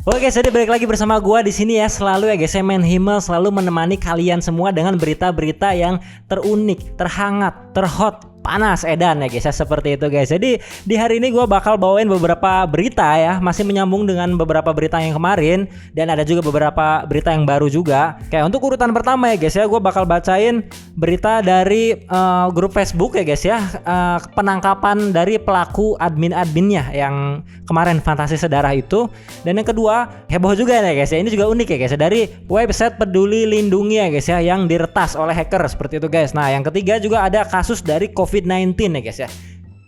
Oke guys, jadi balik lagi bersama gua di sini ya, selalu ya guys, saya Main Himmel selalu menemani kalian semua dengan berita-berita yang terunik, terhangat, terhot, panas, edan ya guys ya, seperti itu guys. Jadi di hari ini gua bakal bawain beberapa berita ya, masih menyambung dengan beberapa berita yang kemarin dan ada juga beberapa berita yang baru juga. Kayak untuk urutan pertama ya guys ya, gua bakal bacain berita dari grup Facebook ya guys ya, penangkapan dari pelaku admin-adminnya yang kemarin Fantasi Sedarah itu. Dan yang kedua, heboh juga ya guys ya, ini juga unik ya guys ya, dari website Peduli Lindungi ya guys ya, yang diretas oleh hacker seperti itu guys. Nah yang ketiga juga ada kasus dari COVID-19 ya guys ya,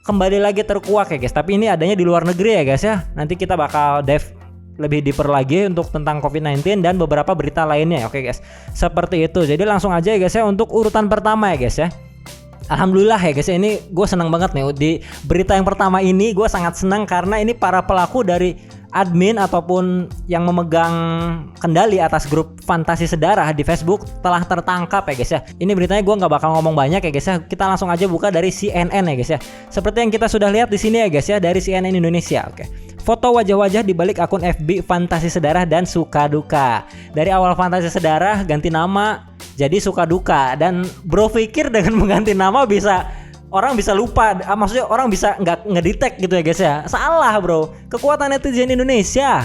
kembali lagi terkuak ya guys, tapi ini adanya di luar negeri ya guys ya. Nanti kita bakal dive lebih deeper lagi untuk tentang COVID-19 dan beberapa berita lainnya. Oke guys, seperti itu. Jadi langsung aja ya guys ya untuk urutan pertama ya guys ya. Alhamdulillah ya guys ya, ini gue senang banget nih di berita yang pertama ini. Gue sangat senang karena ini para pelaku dari admin ataupun yang memegang kendali atas grup Fantasi Sedarah di Facebook telah tertangkap ya guys ya. Ini beritanya gue nggak bakal ngomong banyak ya guys ya. Kita langsung aja buka dari CNN ya guys ya. Seperti yang kita sudah lihat di sini ya guys ya, dari CNN Indonesia. Oke. Foto wajah-wajah di balik akun FB Fantasi Sedarah dan Suka Duka. Dari awal Fantasi Sedarah ganti nama jadi Suka Duka, dan bro pikir dengan mengganti nama bisa orang bisa lupa, maksudnya orang bisa nggak ngedetect gitu ya guys ya. Salah bro, kekuatan netizen Indonesia.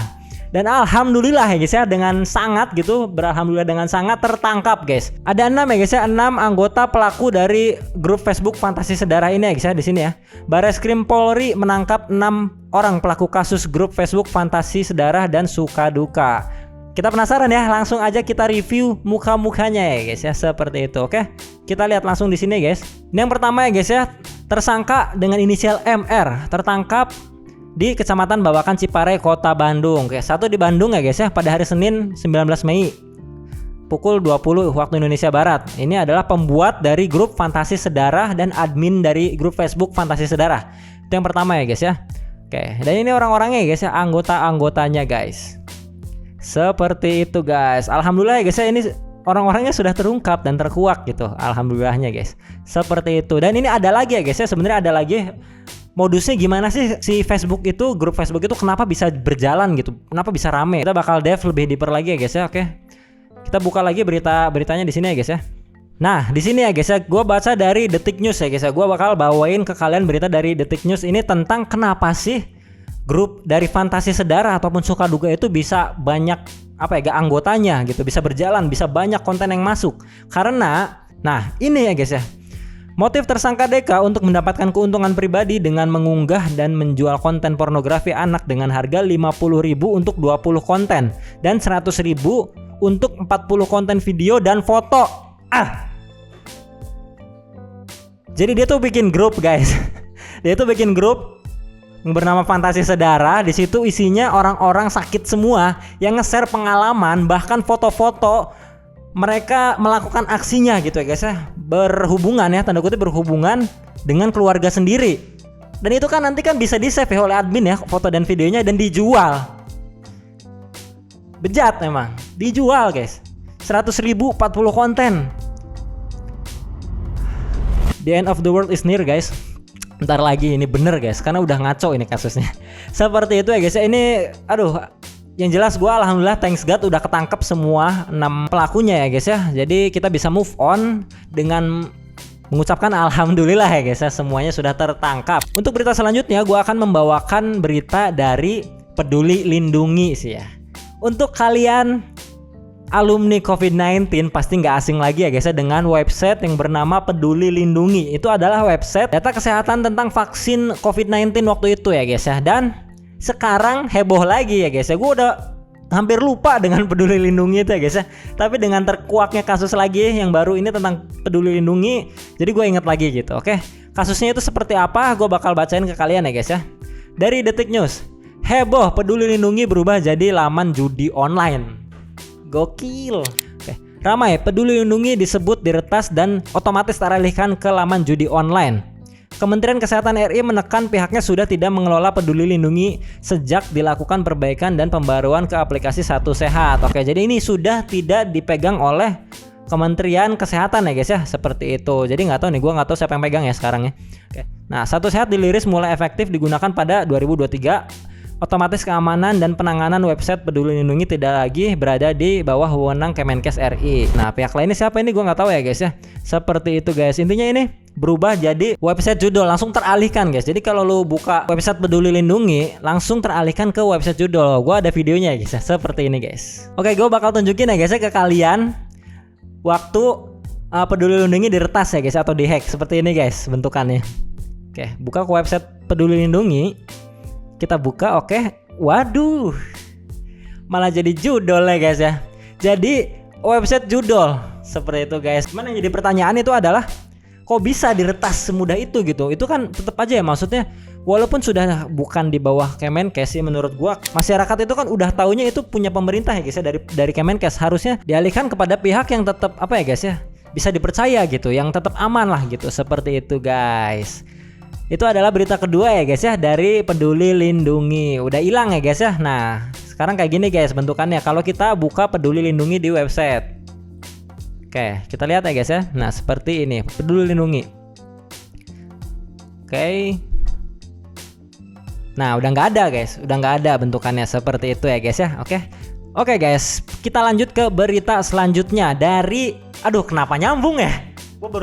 Dan alhamdulillah ya guys ya, dengan sangat gitu, beralhamdulillah dengan sangat tertangkap guys. Ada 6 ya guys ya, 6 anggota pelaku dari grup Facebook Fantasi Sedarah ini ya guys ya, di sini ya. Bareskrim Polri menangkap 6 orang pelaku kasus grup Facebook Fantasi Sedarah dan Suka Duka. Kita penasaran ya, langsung aja kita review muka-mukanya ya guys ya, seperti itu. Oke, kita lihat langsung di sini guys. Ini yang pertama ya guys ya, tersangka dengan inisial MR tertangkap di Kecamatan Babakan Ciparai, Kota Bandung. Oke, satu di Bandung ya guys ya, pada hari Senin 19 Mei pukul 20 waktu Indonesia Barat. Ini adalah pembuat dari grup Fantasi Sedarah dan admin dari grup Facebook Fantasi Sedarah. Itu yang pertama ya guys ya. Oke, dan ini orang-orangnya ya guys ya, anggota-anggotanya guys. Seperti itu guys. Alhamdulillah ya guys ya, ini orang-orangnya sudah terungkap dan terkuak gitu. Alhamdulillahnya guys. Seperti itu. Dan ini ada lagi ya guys ya, sebenarnya ada lagi. Modusnya gimana sih si Facebook itu, grup Facebook itu kenapa bisa berjalan gitu? Kenapa bisa rame? Kita bakal dive lebih deeper lagi ya guys ya. Oke. Kita buka lagi beritanya di sini ya guys ya. Nah, di sini ya guys ya, gua baca dari Detik News ya guys ya. Gua bakal bawain ke kalian berita dari Detik News ini tentang kenapa sih grup dari Fantasi Sedarah ataupun Suka Duka itu bisa banyak anggotanya gitu, bisa berjalan, bisa banyak konten yang masuk. Karena nah, ini ya guys ya. Motif tersangka DK untuk mendapatkan keuntungan pribadi dengan mengunggah dan menjual konten pornografi anak dengan harga 50.000 untuk 20 konten dan 100.000 untuk 40 konten video dan foto. Jadi dia tuh bikin grup guys. Dia tuh bikin grup yang bernama Fantasi Sedarah. Di situ isinya orang-orang sakit semua yang nge-share pengalaman, bahkan foto-foto mereka melakukan aksinya gitu ya guys ya, berhubungan ya, tanda kutip berhubungan dengan keluarga sendiri. Dan itu kan nanti kan bisa di-save ya oleh admin ya, foto dan videonya, dan dijual. Bejat memang, dijual guys. 100.000 40 konten. The end of the world is near guys. Bentar lagi, ini bener guys, karena udah ngaco ini kasusnya. Seperti itu ya guys ya. Ini yang jelas gue alhamdulillah thanks God udah ketangkep semua 6 pelakunya ya guys ya. Jadi kita bisa move on dengan mengucapkan alhamdulillah ya guys ya, semuanya sudah tertangkap. Untuk berita selanjutnya gue akan membawakan berita dari Peduli Lindungi sih ya. Untuk kalian alumni COVID-19 pasti nggak asing lagi ya guys ya dengan website yang bernama Peduli Lindungi. Itu adalah website data kesehatan tentang vaksin COVID-19 waktu itu ya guys ya. Dan sekarang heboh lagi ya guys ya. Gue udah hampir lupa dengan Peduli Lindungi itu ya guys ya. Tapi dengan terkuaknya kasus lagi yang baru ini tentang Peduli Lindungi, jadi gue inget lagi gitu. Oke, kasusnya itu seperti apa? Gue bakal bacain ke kalian ya guys ya. Dari Detik News, heboh Peduli Lindungi berubah jadi laman judi online. Gokil. Oke. Ramai, Peduli Lindungi disebut diretas dan otomatis teralihkan ke laman judi online. Kementerian Kesehatan RI menekan pihaknya sudah tidak mengelola Peduli Lindungi sejak dilakukan perbaikan dan pembaruan ke aplikasi Satu Sehat. Oke, jadi ini sudah tidak dipegang oleh Kementerian Kesehatan ya guys ya, seperti itu. Jadi nggak tahu nih, gue nggak tahu siapa yang pegang ya sekarang ya. Oke. Nah, Satu Sehat diliris mulai efektif digunakan pada 2023 otomatis keamanan dan penanganan website Peduli Lindungi tidak lagi berada di bawah wewenang Kemenkes RI. Nah, pihak lainnya siapa ini gue nggak tahu ya guys ya. Seperti itu guys. Intinya ini berubah jadi website judul, langsung teralihkan guys. Jadi kalau lu buka website Peduli Lindungi langsung teralihkan ke website judul. Gue ada videonya guys ya, seperti ini guys. Oke, gue bakal tunjukin ya guys ya ke kalian waktu Peduli Lindungi diretas ya guys atau dihack, seperti ini guys bentukannya. Oke, buka ke website Peduli Lindungi. Kita buka, oke. Waduh, malah jadi judul ya guys ya. Jadi website judul seperti itu guys. Cuman yang jadi pertanyaan itu adalah kok bisa diretas semudah itu gitu. Itu kan tetap aja ya, maksudnya walaupun sudah bukan di bawah Kemenkes sih, menurut gua masyarakat itu kan udah taunya itu punya pemerintah ya guys ya, dari Kemenkes. Harusnya dialihkan kepada pihak yang tetap apa ya guys ya, bisa dipercaya gitu, yang tetap aman lah gitu. Seperti itu guys. Itu adalah berita kedua ya guys ya dari Peduli Lindungi. Udah hilang ya guys ya. Nah, sekarang kayak gini guys bentukannya kalau kita buka Peduli Lindungi di website. Oke, kita lihat ya guys ya. Nah, seperti ini Peduli Lindungi. Oke. Nah, udah nggak ada guys. Udah nggak ada bentukannya seperti itu ya guys ya. Oke guys, kita lanjut ke berita selanjutnya dari... Aduh, kenapa nyambung ya? Gue baru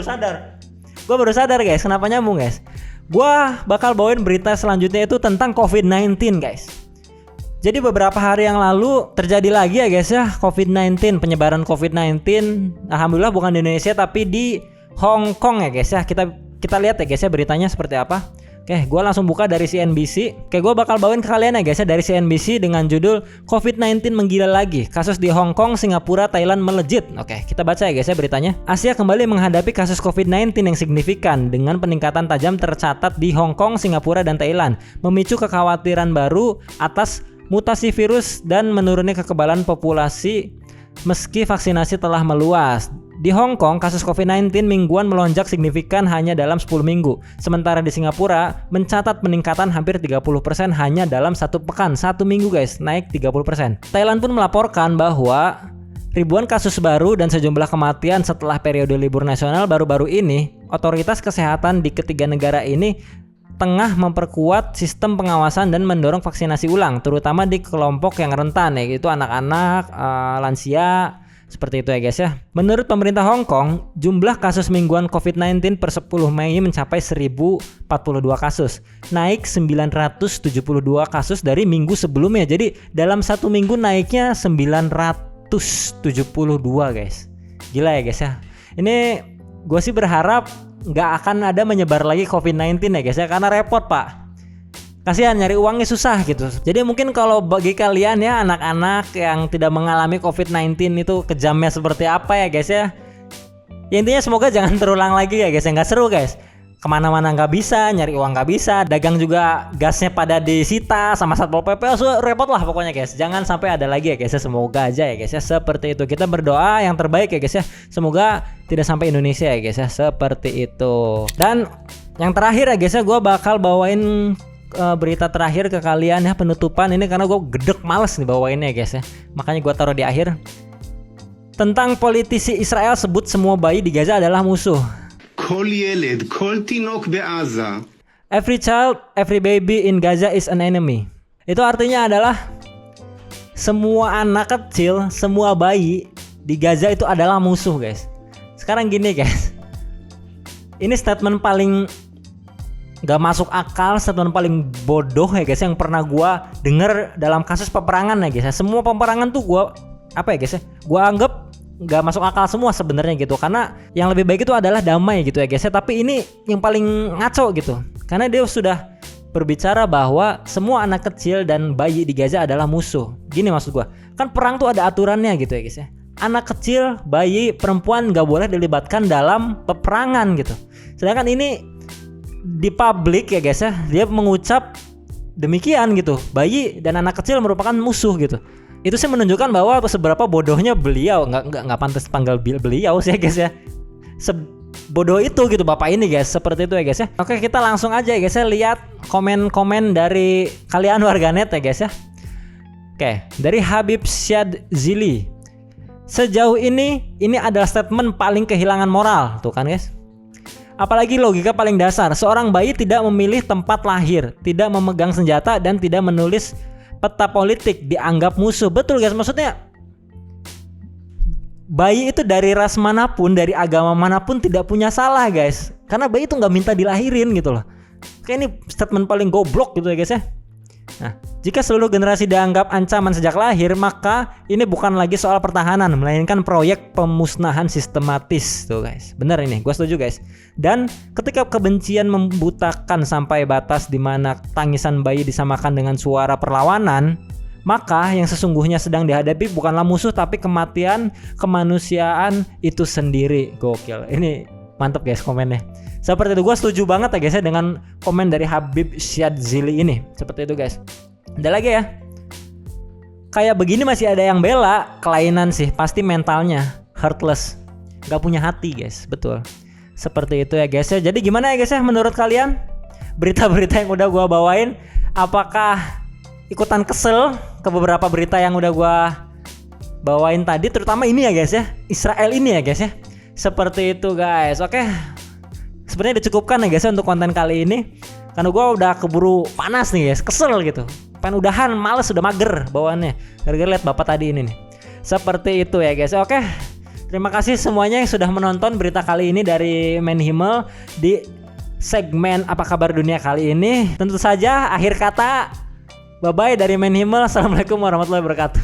sadar guys, kenapa nyambung guys. Gua bakal bawain berita selanjutnya itu tentang COVID-19 guys. Jadi beberapa hari yang lalu terjadi lagi ya guys ya COVID-19, penyebaran COVID-19. Alhamdulillah bukan di Indonesia tapi di Hong Kong ya guys ya. Kita lihat ya guys ya beritanya seperti apa. Oke, gue langsung buka dari CNBC. Oke, gue bakal bawain ke kalian ya guys ya dari CNBC dengan judul COVID-19 menggila lagi. Kasus di Hong Kong, Singapura, Thailand melejit. Oke, kita baca ya guys ya beritanya. Asia kembali menghadapi kasus COVID-19 yang signifikan dengan peningkatan tajam tercatat di Hong Kong, Singapura, dan Thailand. Memicu kekhawatiran baru atas mutasi virus dan menurunnya kekebalan populasi meski vaksinasi telah meluas. Di Hong Kong, kasus COVID-19 mingguan melonjak signifikan hanya dalam 10 minggu. Sementara di Singapura, mencatat peningkatan hampir 30% hanya dalam satu pekan. Satu minggu guys, naik 30%. Thailand pun melaporkan bahwa ribuan kasus baru dan sejumlah kematian setelah periode libur nasional baru-baru ini. Otoritas kesehatan di ketiga negara ini tengah memperkuat sistem pengawasan dan mendorong vaksinasi ulang, terutama di kelompok yang rentan, yaitu anak-anak, lansia, seperti itu ya guys ya. Menurut pemerintah Hong Kong, jumlah kasus mingguan COVID-19 per 10 Mei mencapai 1042 kasus, naik 972 kasus dari minggu sebelumnya. Jadi dalam satu minggu naiknya 972 guys. Gila ya guys ya. Ini gue sih berharap nggak akan ada menyebar lagi COVID-19 ya guys ya, karena repot pak. Kasihan nyari uangnya susah gitu. Jadi mungkin kalau bagi kalian ya anak-anak yang tidak mengalami COVID-19 itu kejamnya seperti apa ya guys ya. Ya intinya semoga jangan terulang lagi ya guys ya, nggak seru guys. Kemana-mana nggak bisa, nyari uang nggak bisa, dagang juga gasnya pada disita sama Satpol PP, so repot lah pokoknya guys. Jangan sampai ada lagi ya guys ya, semoga aja ya guys ya seperti itu. Kita berdoa yang terbaik ya guys ya, semoga tidak sampai Indonesia ya guys ya, seperti itu. Dan yang terakhir ya guys ya, gue bakal bawain berita terakhir ke kalian ya, penutupan ini karena gue gedek males nih bawainnya guys ya, makanya gue taruh di akhir. Tentang politisi Israel sebut semua bayi di Gaza adalah musuh. Every child, every baby in Gaza is an enemy. Itu artinya adalah semua anak kecil, semua bayi di Gaza itu adalah musuh guys. Sekarang gini guys, ini statement paling gak masuk akal, statement paling bodoh ya guys yang pernah gua denger dalam kasus peperangan ya guys ya. Semua peperangan tuh gua apa ya guys ya, gua anggap gak masuk akal semua sebenarnya gitu, karena yang lebih baik itu adalah damai gitu ya guys ya. Tapi ini yang paling ngaco gitu, karena dia sudah berbicara bahwa semua anak kecil dan bayi di Gaza adalah musuh. Gini maksud gua, kan perang tuh ada aturannya gitu ya guys ya. Anak kecil, bayi, perempuan gak boleh dilibatkan dalam peperangan gitu. Sedangkan ini di publik ya guys ya, dia mengucap demikian gitu, bayi dan anak kecil merupakan musuh gitu. Itu sih menunjukkan bahwa seberapa bodohnya beliau. Nggak pantas panggil beliau sih ya guys ya, sebodoh itu gitu bapak ini guys, seperti itu ya guys ya. Oke, kita langsung aja ya guys ya lihat komen-komen dari kalian warganet ya guys ya. Oke, dari Habib Syadzili, sejauh ini adalah statement paling kehilangan moral tuh kan guys. Apalagi logika paling dasar, seorang bayi tidak memilih tempat lahir, tidak memegang senjata, dan tidak menulis peta politik dianggap musuh. Betul guys, maksudnya bayi itu dari ras manapun, dari agama manapun tidak punya salah guys. Karena bayi itu nggak minta dilahirin gitu loh. Kayak ini statement paling goblok gitu ya guys ya. Nah, jika seluruh generasi dianggap ancaman sejak lahir, maka ini bukan lagi soal pertahanan, melainkan proyek pemusnahan sistematis tuh guys. Bener ini, gue setuju guys. Dan ketika kebencian membutakan sampai batas di mana tangisan bayi disamakan dengan suara perlawanan, maka yang sesungguhnya sedang dihadapi bukanlah musuh tapi kematian kemanusiaan itu sendiri. Gokil. Ini mantap guys komennya. Seperti itu, gue setuju banget ya guys ya dengan komen dari Habib Syadzili ini. Seperti itu guys. Ada lagi ya. Kayak begini masih ada yang bela, kelainan sih. Pasti mentalnya heartless, gak punya hati guys. Betul. Seperti itu ya guys ya. Jadi gimana ya guys ya menurut kalian? Berita-berita yang udah gue bawain, apakah ikutan kesel ke beberapa berita yang udah gue bawain tadi? Terutama ini ya guys ya, Israel ini ya guys ya. Seperti itu guys. Oke, sebenarnya dicukupkan ya guys ya untuk konten kali ini. Karena gue udah keburu panas nih guys, kesel gitu. Pengen udahan, males, udah mager bawaannya. Gara-gara lihat bapak tadi ini nih. Seperti itu ya guys. Oke, terima kasih semuanya yang sudah menonton berita kali ini dari Man Himmel di segmen Apa Kabar Dunia kali ini. Tentu saja akhir kata bye-bye dari Man Himmel. Assalamualaikum warahmatullahi wabarakatuh.